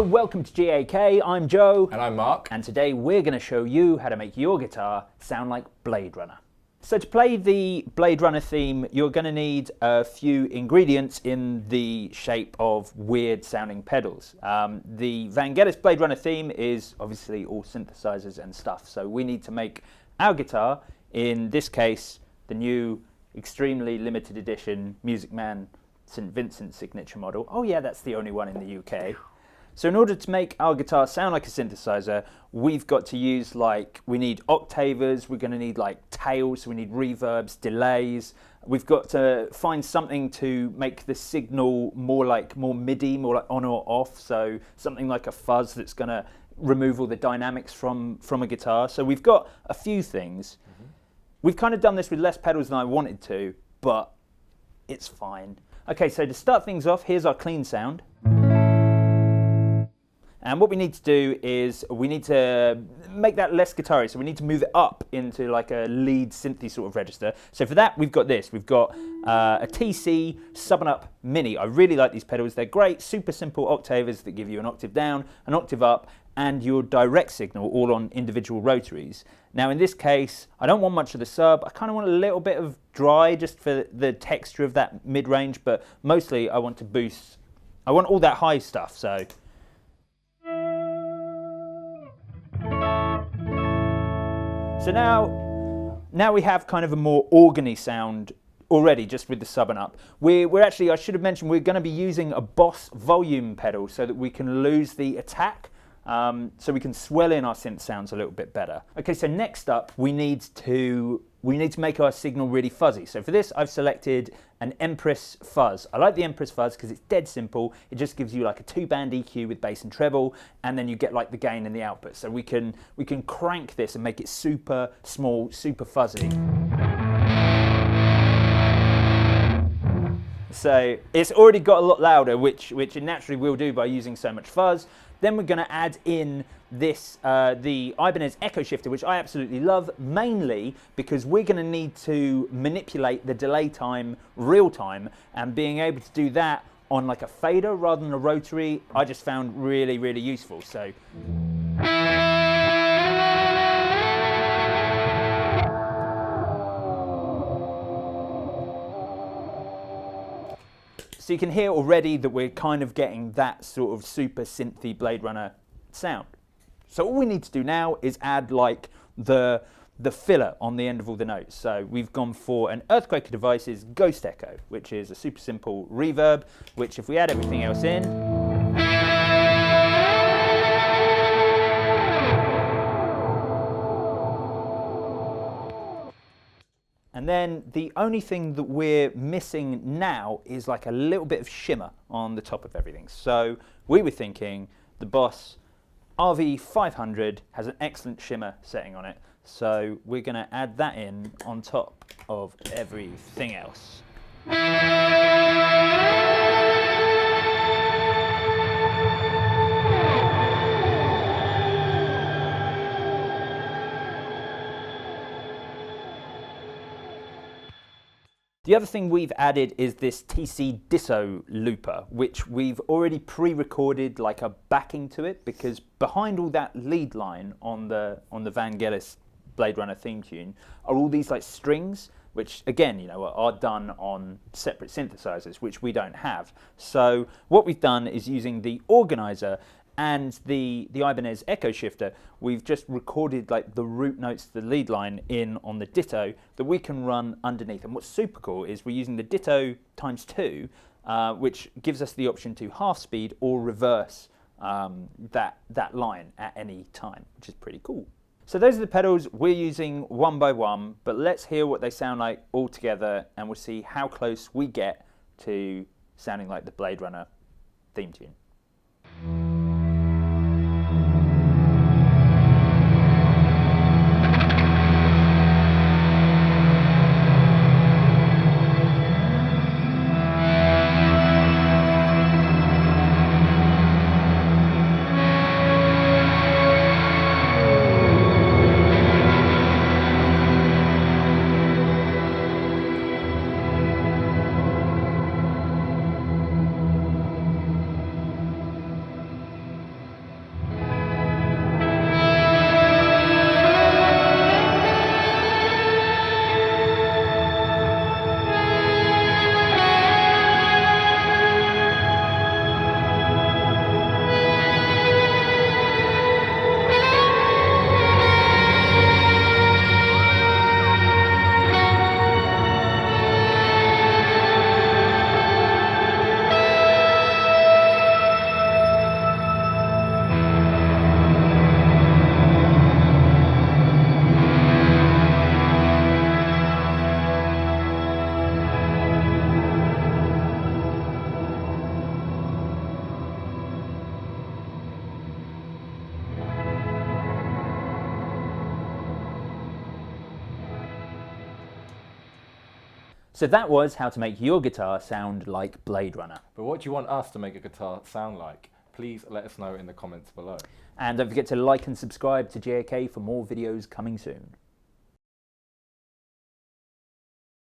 Hello, welcome to GAK, I'm Joe. And I'm Mark. And today we're going to show you how to make your guitar sound like Blade Runner. So to play the Blade Runner theme, you're going to need a few ingredients in the shape of weird sounding pedals. The Vangelis Blade Runner theme is obviously all synthesizers and stuff, so we need to make our guitar, in this case, the new extremely limited edition Music Man St. Vincent signature model. Oh yeah, that's the only one in the UK. So in order to make our guitar sound like a synthesizer, we've got to use we need octavers, we're going to need tails, so we need reverbs, delays. We've got to find something to make the signal more MIDI, more like on or off, so something like a fuzz that's going to remove all the dynamics from a guitar. So we've got a few things. We've kind of done this with less pedals than I wanted to, but it's fine. Okay, so to start things off, here's our clean sound. And what we need to do is we need to make that less guitar-y, so we need to move it up into like a lead synthy sort of register. So for that, we've got this. We've got a TC 7-Up Mini. I really like these pedals. They're great, super simple octavers that give you an octave down, an octave up, and your direct signal all on individual rotaries. Now in this case, I don't want much of the sub. I kind of want a little bit of dry just for the texture of that mid-range, but mostly I want to boost, I want all that high stuff, so. So now we have kind of a more organy sound already just with the sub and up. We're actually, I should have mentioned, we're going to be using a Boss volume pedal so that we can lose the attack, so we can swell in our synth sounds a little bit better. Okay, so next up we need to make our signal really fuzzy. So for this I've selected an Empress Fuzz. I like the Empress Fuzz because it's dead simple. It just gives you like a 2-band EQ with bass and treble, and then you get like the gain and the output. So we can crank this and make it super small, super fuzzy. So it's already got a lot louder, which it naturally will do by using so much fuzz. Then we're going to add in this, the Ibanez Echo Shifter, which I absolutely love, mainly because we're going to need to manipulate the delay time real time, and being able to do that on like a fader rather than a rotary, I just found really, really useful. So. So you can hear already that we're kind of getting that sort of super synthy Blade Runner sound. So all we need to do now is add like the filler on the end of all the notes. So we've gone for an Earthquaker Devices Ghost Echo, which is a super simple reverb, which if we add everything else in, and then the only thing that we're missing now is like a little bit of shimmer on the top of everything. So we were thinking the Boss RV500 has an excellent shimmer setting on it. So we're going to add that in on top of everything else. The other thing we've added is this TC Ditto looper, which we've already pre-recorded like a backing to it, because behind all that lead line on the Vangelis Blade Runner theme tune are all these like strings, which again, you know, are done on separate synthesizers, which we don't have. So what we've done is using the organizer and the Ibanez Echo Shifter, we've just recorded like the root notes to the lead line in on the Ditto that we can run underneath. And what's super cool is we're using the Ditto ×2, which gives us the option to half speed or reverse that line at any time, which is pretty cool. So those are the pedals we're using one by one, but let's hear what they sound like all together, and we'll see how close we get to sounding like the Blade Runner theme tune. So that was how to make your guitar sound like Blade Runner. But what do you want us to make a guitar sound like? Please let us know in the comments below. And don't forget to like and subscribe to JK for more videos coming soon.